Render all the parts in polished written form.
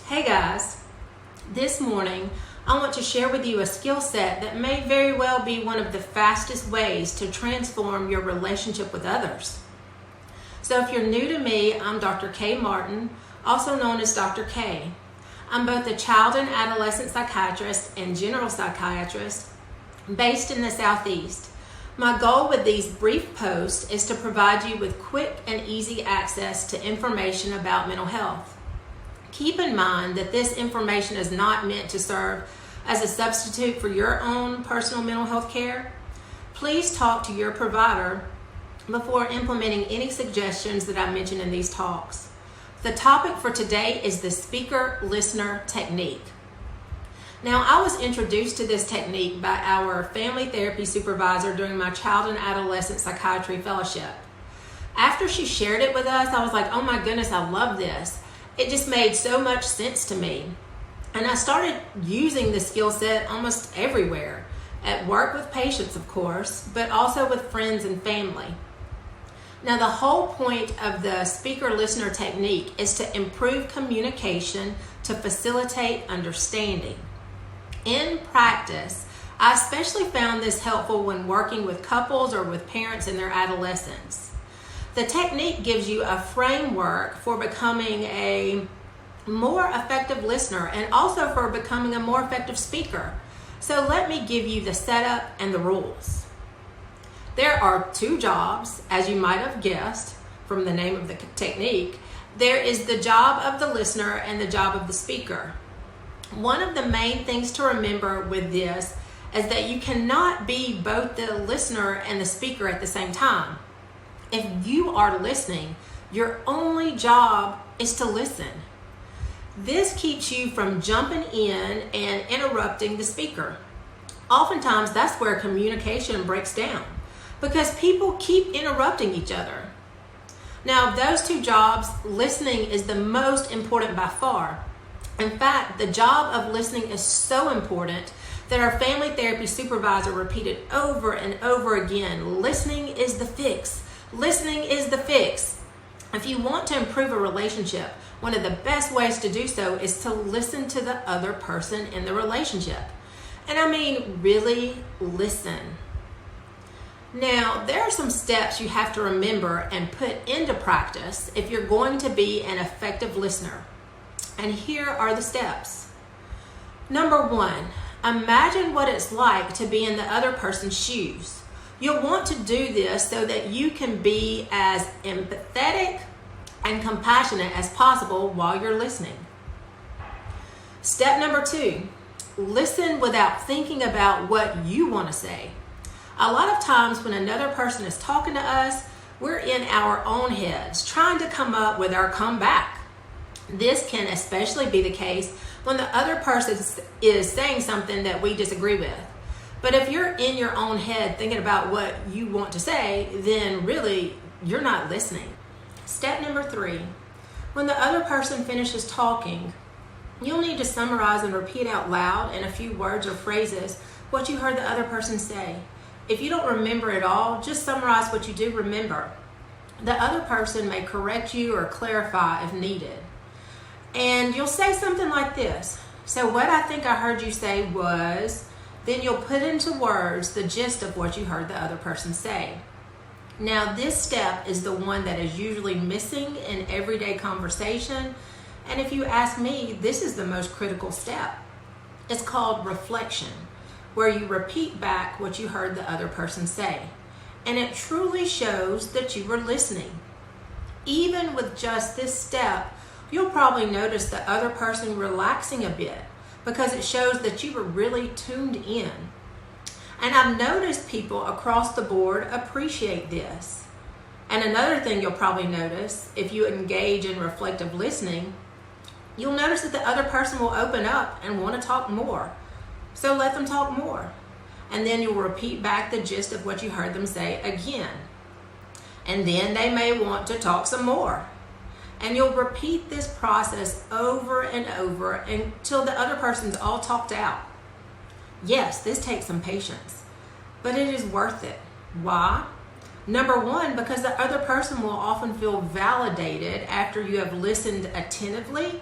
Hey guys, this morning I want to share with you a skill set that may very well be one of the fastest ways to transform your relationship with others. So if you're new to me, I'm Dr. K. Martin, also known as Dr. K. I'm both a child and adolescent psychiatrist and general psychiatrist based in the Southeast. My goal with these brief posts is to provide you with quick and easy access to information about mental health. Keep in mind that this information is not meant to serve as a substitute for your own personal mental health care. Please talk to your provider before implementing any suggestions that I mention in these talks. The topic for today is the speaker-listener technique. Now, I was introduced to this technique by our family therapy supervisor during my child and adolescent psychiatry fellowship. After she shared it with us, I was like, oh my goodness, I love this. It just made so much sense to me. And I started using the skill set almost everywhere. At work with patients, of course, but also with friends and family. Now, the whole point of the speaker-listener technique is to improve communication to facilitate understanding. In practice, I especially found this helpful when working with couples or with parents in their adolescence. The technique gives you a framework for becoming a more effective listener and also for becoming a more effective speaker. So let me give you the setup and the rules. There are two jobs, as you might have guessed from the name of the technique. There is the job of the listener and the job of the speaker. One of the main things to remember with this is that you cannot be both the listener and the speaker at the same time. If you are listening, your only job is to listen. This keeps you from jumping in and interrupting the speaker. Oftentimes, that's where communication breaks down because people keep interrupting each other. Now, of those two jobs, listening is the most important by far. In fact, the job of listening is so important that our family therapy supervisor repeated over and over again, listening is the fix. Listening is the fix. If you want to improve a relationship, one of the best ways to do so is to listen to the other person in the relationship. And I mean, really listen. Now, there are some steps you have to remember and put into practice if you're going to be an effective listener. And here are the steps. Number one, imagine what it's like to be in the other person's shoes. You'll want to do this so that you can be as empathetic and compassionate as possible while you're listening. Step number two, listen without thinking about what you want to say. A lot of times when another person is talking to us, we're in our own heads trying to come up with our comeback. This can especially be the case when the other person is saying something that we disagree with. But if you're in your own head thinking about what you want to say, then really you're not listening. Step number three, when the other person finishes talking, you'll need to summarize and repeat out loud in a few words or phrases what you heard the other person say. If you don't remember it all, just summarize what you do remember. The other person may correct you or clarify if needed. And you'll say something like this. So what I think I heard you say was, then you'll put into words the gist of what you heard the other person say. Now, this step is the one that is usually missing in everyday conversation. And if you ask me, this is the most critical step. It's called reflection, where you repeat back what you heard the other person say. And it truly shows that you were listening. Even with just this step, you'll probably notice the other person relaxing a bit because it shows that you were really tuned in. And I've noticed people across the board appreciate this. And another thing you'll probably notice if you engage in reflective listening, you'll notice that the other person will open up and want to talk more. So let them talk more. And then you'll repeat back the gist of what you heard them say again. And then they may want to talk some more. And you'll repeat this process over and over until the other person's all talked out. Yes, this takes some patience, but it is worth it. Why? Number one, because the other person will often feel validated after you have listened attentively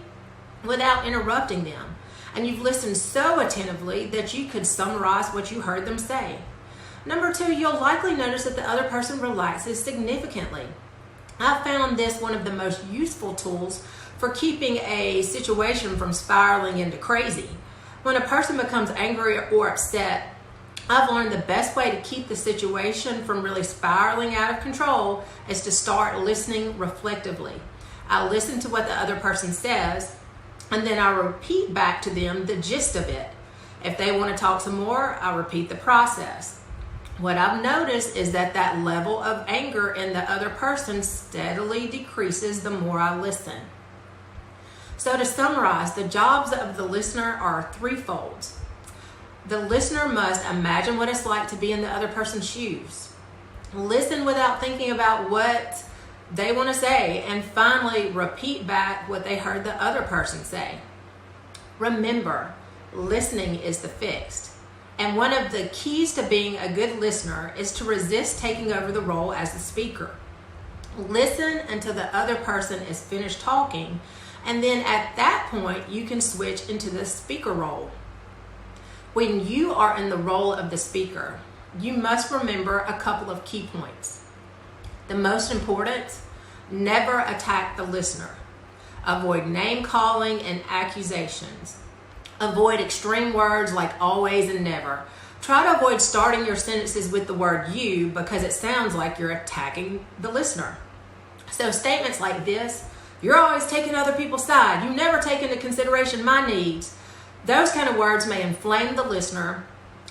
without interrupting them. And you've listened so attentively that you could summarize what you heard them say. Number 2, you'll likely notice that the other person relaxes significantly. I found this one of the most useful tools for keeping a situation from spiraling into crazy. When a person becomes angry or upset, I've learned the best way to keep the situation from really spiraling out of control is to start listening reflectively. I listen to what the other person says, and then I repeat back to them the gist of it. If they want to talk some more, I repeat the process. What I've noticed is that level of anger in the other person steadily decreases the more I listen. So to summarize, the jobs of the listener are threefold. The listener must imagine what it's like to be in the other person's shoes. Listen without thinking about what they want to say, and finally repeat back what they heard the other person say. Remember, listening is the fix. And one of the keys to being a good listener is to resist taking over the role as the speaker. Listen until the other person is finished talking, and then at that point, you can switch into the speaker role. When you are in the role of the speaker, you must remember a couple of key points. The most important, never attack the listener. Avoid name calling and accusations. Avoid extreme words like always and never. Try to avoid starting your sentences with the word you because it sounds like you're attacking the listener. So statements like this, you're always taking other people's side, you never take into consideration my needs. Those kind of words may inflame the listener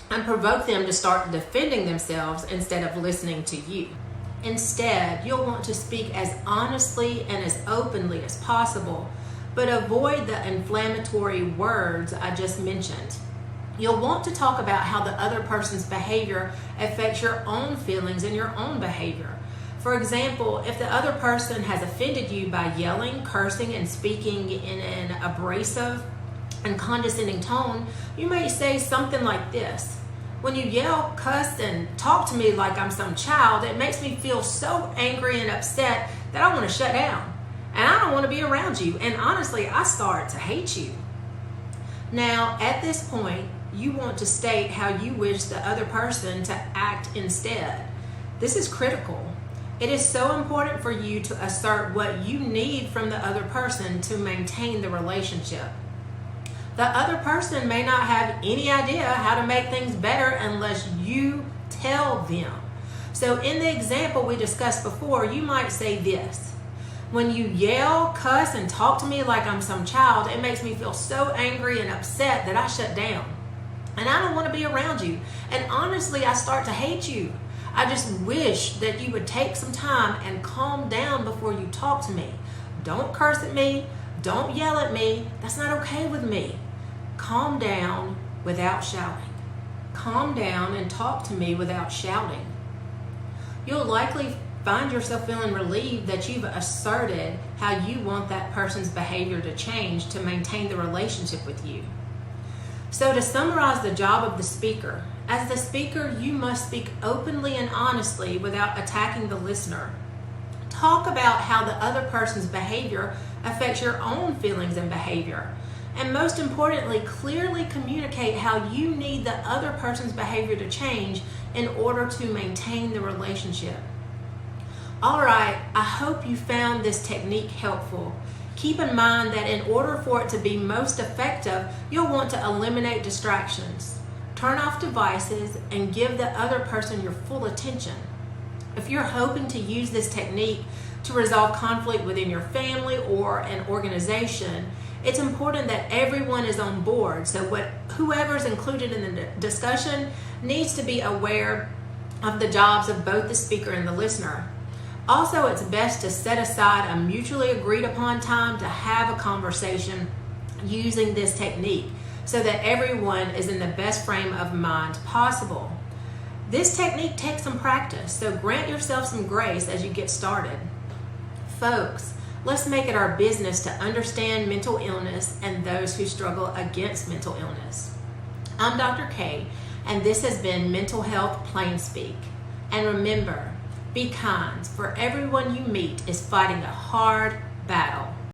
and provoke them to start defending themselves instead of listening to you. Instead, you'll want to speak as honestly and as openly as possible, but avoid the inflammatory words I just mentioned. You'll want to talk about how the other person's behavior affects your own feelings and your own behavior. For example, if the other person has offended you by yelling, cursing, and speaking in an abrasive and condescending tone, you may say something like this. When you yell, cuss, and talk to me like I'm some child, it makes me feel so angry and upset that I want to shut down. And I don't want to be around you. And honestly, I start to hate you. Now, at this point, you want to state how you wish the other person to act instead. This is critical. It is so important for you to assert what you need from the other person to maintain the relationship. The other person may not have any idea how to make things better unless you tell them. So in the example we discussed before, you might say this. When you yell, cuss, and talk to me like I'm some child, it makes me feel so angry and upset that I shut down. And I don't want to be around you. And honestly, I start to hate you. I just wish that you would take some time and calm down before you talk to me. Don't curse at me. Don't yell at me. That's not okay with me. Calm down without shouting. Calm down and talk to me without shouting. You'll likely find yourself feeling relieved that you've asserted how you want that person's behavior to change to maintain the relationship with you. So to summarize the job of the speaker, as the speaker, you must speak openly and honestly without attacking the listener. Talk about how the other person's behavior affects your own feelings and behavior. And most importantly, clearly communicate how you need the other person's behavior to change in order to maintain the relationship. All right, I hope you found this technique helpful. Keep in mind that in order for it to be most effective, you'll want to eliminate distractions. Turn off devices and give the other person your full attention. If you're hoping to use this technique to resolve conflict within your family or an organization, it's important that everyone is on board. So whoever's included in the discussion needs to be aware of the jobs of both the speaker and the listener. Also, it's best to set aside a mutually agreed upon time to have a conversation using this technique so that everyone is in the best frame of mind possible. This technique takes some practice, so grant yourself some grace as you get started. Folks, let's make it our business to understand mental illness and those who struggle against mental illness. I'm Dr. K, and this has been Mental Health Plain Speak. And remember, be kind, for everyone you meet is fighting a hard battle.